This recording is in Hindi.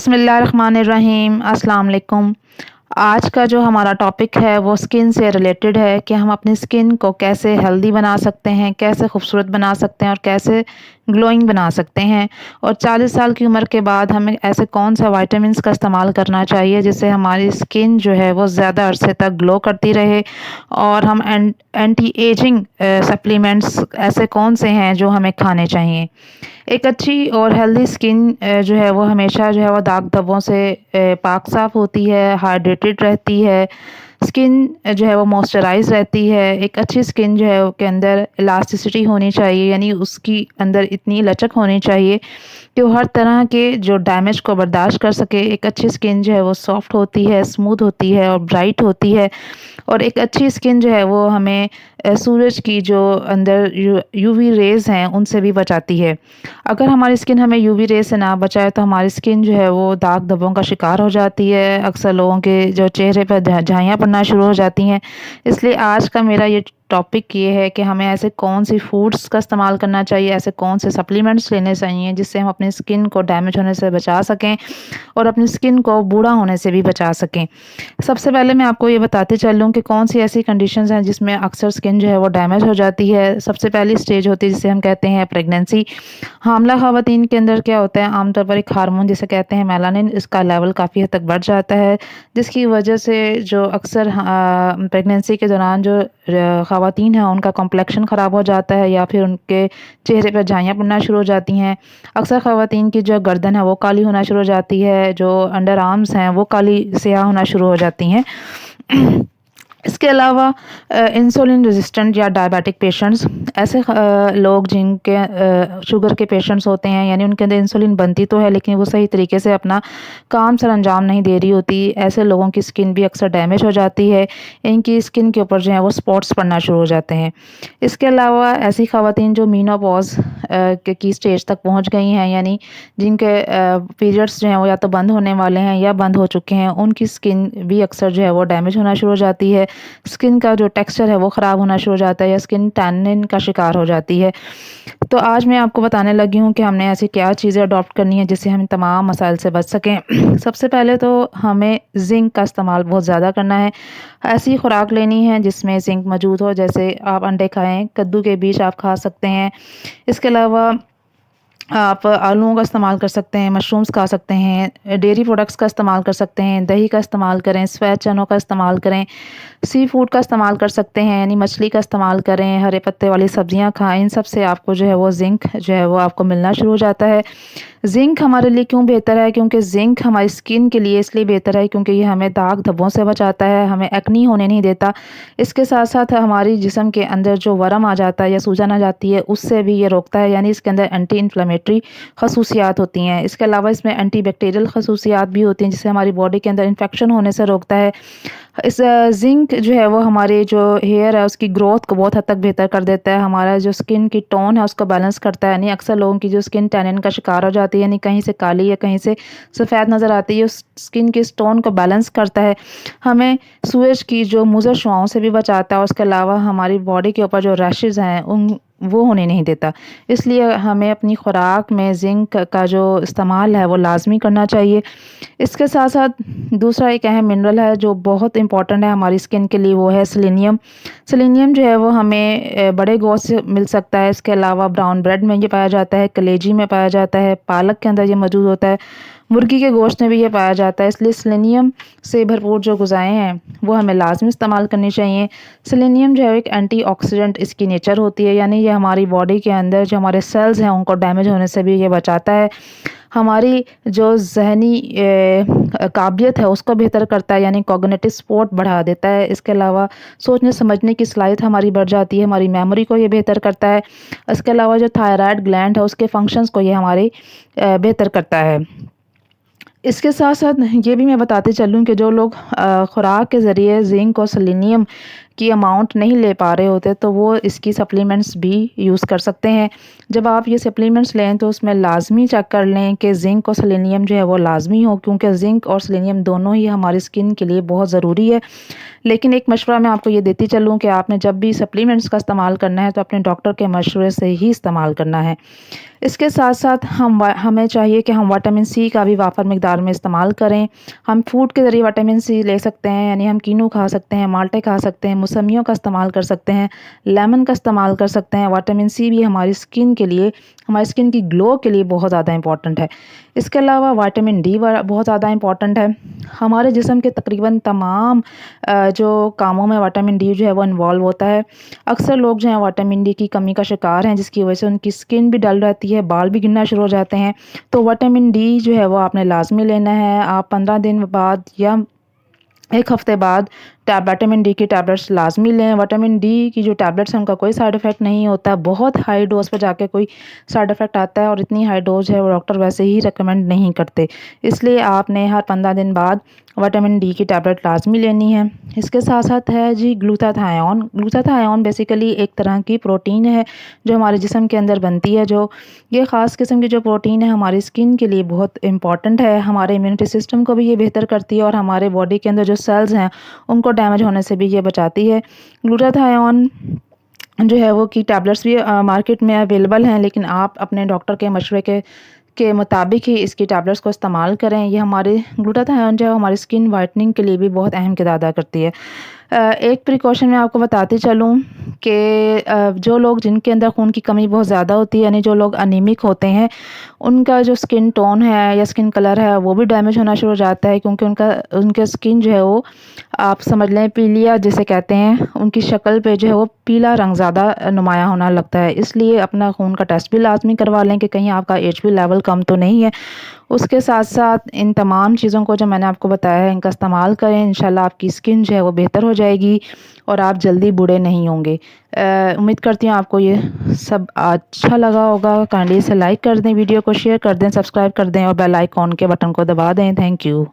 बिस्मिल्लाहिर्रहमानिर्रहीम अस्सलाम वालेकुम। आज का जो हमारा टॉपिक है वो स्किन से रिलेटेड है कि हम अपनी स्किन को कैसे हेल्दी बना सकते हैं, कैसे खूबसूरत बना सकते हैं और कैसे ग्लोइंग बना सकते हैं। और 40 साल की उम्र के बाद हमें ऐसे कौन से विटामिन्स का इस्तेमाल करना चाहिए जिससे हमारी स्किन जो है वो ज़्यादा अरसे तक ग्लो करती रहे। और हम एंटी एजिंग सप्लीमेंट्स ऐसे कौन से हैं जो हमें खाने चाहिए। एक अच्छी और हेल्दी स्किन जो है वो हमेशा जो है वो दाग धब्बों से पाक साफ़ होती है, हाइड्रेटेड रहती है। स्किन जो है वो मॉइस्चराइज़ रहती है। एक अच्छी स्किन जो है उसके अंदर इलास्टिसिटी होनी चाहिए, यानी उसकी अंदर इतनी लचक होनी चाहिए कि वो हर तरह के जो डैमेज को बर्दाश्त कर सके। एक अच्छी स्किन जो है वो सॉफ्ट होती है, स्मूथ होती है और ब्राइट होती है। और एक अच्छी स्किन जो है वो हमें सूरज की जो अंदर यूवी रेज़ हैं उनसे भी बचाती है। अगर हमारी स्किन हमें यूवी रेज़ से ना बचाए तो हमारी स्किन जो है वो दाग धब्बों का शिकार हो जाती है। अक्सर लोगों के जो चेहरे पर झाइयाँ पड़ना शुरू हो जाती हैं। इसलिए आज का मेरा ये टॉपिक ये है कि हमें ऐसे कौन सी फूड्स का इस्तेमाल करना चाहिए, ऐसे कौन से सप्लीमेंट्स लेने चाहिए जिससे हम अपनी स्किन को डैमेज होने से बचा सकें और अपनी स्किन को बूढ़ा होने से भी बचा सकें। सबसे पहले मैं आपको ये बताते चलूँ कि कौन सी ऐसी कंडीशंस हैं जिसमें अक्सर स्किन जो है वो डैमेज हो जाती है। सबसे पहली स्टेज होती है जिसे हम कहते हैं प्रेगनेंसी। हामला ख़वातीन के अंदर क्या होता है, आमतौर पर एक हार्मोन जिसे कहते हैं मेलानिन, इसका लेवल काफ़ी हद तक बढ़ जाता है, जिसकी वजह से जो अक्सर प्रेगनेंसी के दौरान जो ख़वातीन हैं उनका कॉम्प्लेक्शन ख़राब हो जाता है या फिर उनके चेहरे पर झाइयाँ पड़ना शुरू हो जाती हैं। अक्सर ख़वातीन की जो गर्दन है वो काली होना शुरू हो जाती है, जो अंडर आर्म्स हैं वो काली स्याह होना शुरू हो जाती हैं। इसके अलावा इंसुलिन रेजिस्टेंट या डायबिटिक पेशेंट्स, ऐसे लोग जिनके शुगर के पेशेंट्स होते हैं, यानी उनके अंदर इंसुलिन बनती तो है लेकिन वो सही तरीके से अपना काम सर अंजाम नहीं दे रही होती। ऐसे लोगों की स्किन भी अक्सर डैमेज हो जाती है। इनकी स्किन के ऊपर जो है वो स्पॉट्स पड़ना शुरू हो जाते हैं। इसके अलावा ऐसी ख़वातीन जो मीनोपॉज़ की स्टेज तक पहुँच गई हैं, यानी जिनके पीरियड्स जो हैं वो या तो बंद होने वाले हैं या बंद हो चुके हैं, उनकी स्किन भी अक्सर जो है वो डैमेज होना शुरू हो जाती है। स्किन का जो टेक्सचर है वो ख़राब होना शुरू हो जाता है या स्किन टैनिन का शिकार हो जाती है। तो आज मैं आपको बताने लगी हूँ कि हमने ऐसी क्या चीज़ें अडॉप्ट करनी है जिससे हम तमाम मसाइल से बच सकें। सबसे पहले तो हमें ज़िंक का इस्तेमाल बहुत ज़्यादा करना है। ऐसी खुराक लेनी है जिसमें ज़िंक मौजूद हो, जैसे आप अंडे खाएँ, कद्दू के बीज आप खा सकते हैं। इसके अलावा आप आलूओं का इस्तेमाल कर सकते हैं, मशरूम्स खा सकते हैं, डेयरी प्रोडक्ट्स का इस्तेमाल कर सकते हैं, दही का इस्तेमाल करें, सफ़ेद चनों का इस्तेमाल करें, सी फूड का इस्तेमाल कर सकते हैं, यानी मछली का इस्तेमाल करें, हरे पत्ते वाली सब्जियां खाएं। इन सब से आपको जो है वो ज़िंक जो है वो आपको मिलना शुरू हो जाता है। ज़िंक हमारे लिए क्यों बेहतर है, क्योंकि ज़िंक हमारी स्किन के लिए इसलिए बेहतर है क्योंकि ये हमें दाग धब्बों से बचाता है, हमें एक्नी होने नहीं देता। इसके साथ साथ हमारी जिस्म के अंदर जो वर्म आ जाता है या सूजन आ जाती है उससे भी ये रोकता है, यानी इसके अंदर एंटी इन्फ्लेमेटरी खसूसियात होती हैं। इसके अलावा इसमें एंटी बैक्टीरियल खसूसियात भी होती हैं जिससे हमारी बॉडी के अंदर इन्फेक्शन होने से रोकता है। इस ज़िंक जो है वो हमारे जो हेयर है उसकी ग्रोथ को बहुत हद तक बेहतर कर देता है। हमारा जो स्किन की टोन है उसको बैलेंस करता है, यानी अक्सर लोगों की जो स्किन टैनिन का शिकार हो जाती है, यानी कहीं से काली या कहीं से सफ़ेद नज़र आती है, उस स्किन की इस टोन को बैलेंस करता है। हमें सूरज की जो मुज़र शुआओं से भी बचाता है और उसके अलावा हमारी बॉडी के ऊपर जो रैशेज़ हैं उन वो होने नहीं देता। इसलिए हमें अपनी खुराक में ज़िंक का जो इस्तेमाल है वो लाज़मी करना चाहिए। इसके साथ साथ दूसरा एक अहम मिनरल है जो बहुत इम्पॉर्टेंट है हमारी स्किन के लिए, वो है सेलेनियम। सेलेनियम जो है वो हमें बड़े गोश्त से मिल सकता है। इसके अलावा ब्राउन ब्रेड में ये पाया जाता है, कलेजी में पाया जाता है, पालक के अंदर ये मौजूद होता है, मुर्गी के गोश्त में भी ये पाया जाता है। इसलिए सेलेनियम से भरपूर जो ग़िज़ाएँ हैं वो हमें लाज़मी इस्तेमाल करनी चाहिए। सेलेनियम जो है एक एंटीऑक्सीडेंट इसकी नेचर होती है, यानी ये हमारी बॉडी के अंदर जो हमारे सेल्स हैं उनको डैमेज होने से भी ये बचाता है। हमारी जो ज़हनी काबिलियत है उसको बेहतर करता है, यानी कॉग्निटिव सपोर्ट बढ़ा देता है। इसके अलावा सोचने समझने की सलाहियत हमारी बढ़ जाती है, हमारी मेमोरी को ये बेहतर करता है। इसके अलावा जो थायराइड ग्लैंड है उसके फंक्शंस को ये हमारे बेहतर करता है। इसके साथ साथ ये भी मैं बताते चलूँ कि जो लोग खुराक के ज़रिए ज़िंक और सेलेनियम की अमाउंट नहीं ले पा रहे होते तो वो इसकी सप्लीमेंट्स भी यूज़ कर सकते हैं। जब आप ये सप्लीमेंट्स लें तो उसमें लाज़मी चेक कर लें कि ज़िंक और सेलेनियम जो है वो लाज़मी हो, क्योंकि ज़िंक और सेलेनियम दोनों ही हमारी स्किन के लिए बहुत ज़रूरी है। लेकिन एक मशवरा मैं आपको ये देती चलूँ कि आपने जब भी सप्लीमेंट्स का इस्तेमाल करना है तो अपने डॉक्टर के मशवरे से ही इस्तेमाल करना है। इसके साथ-साथ हमें चाहिए कि हम विटामिन सी का भी वाफ़र मिक़दार में इस्तेमाल करें। हम फूड के ज़रिए विटामिन सी ले सकते हैं, यानी हम कीनू खा सकते हैं, माल्टे खा सकते हैं, मौसमियों का इस्तेमाल कर सकते हैं, लेमन का इस्तेमाल कर सकते हैं। विटामिन सी भी हमारी स्किन के लिए, हमारी स्किन की ग्लो के लिए बहुत ज़्यादा इम्पॉर्टेंट है। इसके अलावा विटामिन डी बहुत ज़्यादा इम्पॉर्टेंट है। हमारे जिस्म के तकरीबन तमाम जो कामों में विटामिन डी जो है वो इन्वॉल्व होता है। अक्सर लोग जो हैं विटामिन डी की कमी का शिकार हैं, जिसकी वजह से उनकी स्किन भी डल रहती है, बाल भी गिरना शुरू हो जाते हैं। तो विटामिन डी जो है वो आपने लाज़मी लेना है। आप 15 दिन बाद या 1 हफ़्ते बाद विटामिन डी की टैबलेट्स लाज़मी लें। विटामिन डी की जो टैबलेट्स हैं उनका कोई साइड इफ़ेक्ट नहीं होता। बहुत हाई डोज़ पे जाके कोई साइड इफ़ेक्ट आता है और इतनी हाई डोज़ है वो डॉक्टर वैसे ही रिकमेंड नहीं करते। इसलिए आपने हर 15 दिन बाद विटामिन डी की टैबलेट लाज़मी लेनी है। इसके साथ-साथ है जी ग्लूटाथायोन। ग्लूटाथायोन बेसिकली एक तरह की प्रोटीन है जो हमारे जिस्म के अंदर बनती है। जो ये ख़ास किस्म की जो प्रोटीन है हमारी स्किन के लिए बहुत इम्पॉर्टेंट है। हमारे इम्यूनिटी सिस्टम को भी ये बेहतर करती है और हमारे बॉडी के अंदर जो सेल्स हैं उनको डैमेज होने से भी ये बचाती है। ग्लूटाथायोन जो है वो की टैबलेट्स भी मार्केट में अवेलेबल हैं, लेकिन आप अपने डॉक्टर के मशवरे के मुताबिक ही इसकी टैबलेट्स को इस्तेमाल करें। ये हमारे ग्लूटाथायोन जो है हमारी स्किन वाइटनिंग के लिए भी बहुत अहम किरदार अदा करती है। एक प्रिकॉशन मैं आपको बताती चलूँ कि जो लोग जिनके अंदर खून की कमी बहुत ज़्यादा होती है, यानी जो लोग अनीमिक होते हैं, उनका जो स्किन टोन है या स्किन कलर है वो भी डैमेज होना शुरू हो जाता है, क्योंकि उनका स्किन जो है वो आप समझ लें पीलिया जिसे कहते हैं, उनकी शक्ल पे जो है वो पीला रंग ज़्यादा नुमायाँ होना लगता है। इसलिए अपना खून का टेस्ट भी लाज़मी करवा लें कि कहीं आपका एचबी लेवल कम तो नहीं है। उसके साथ-साथ इन तमाम चीज़ों को जो मैंने आपको बताया है इनका इस्तेमाल करें, इंशाल्लाह आपकी स्किन जो है वो बेहतर हो जाएगी और आप जल्दी बूढ़े नहीं होंगे। उम्मीद करती हूँ आपको ये सब अच्छा लगा होगा। काइंडली इसे लाइक कर दें, वीडियो को शेयर कर दें, सब्सक्राइब कर दें और बेल आइकॉन के बटन को दबा दें। Thank you.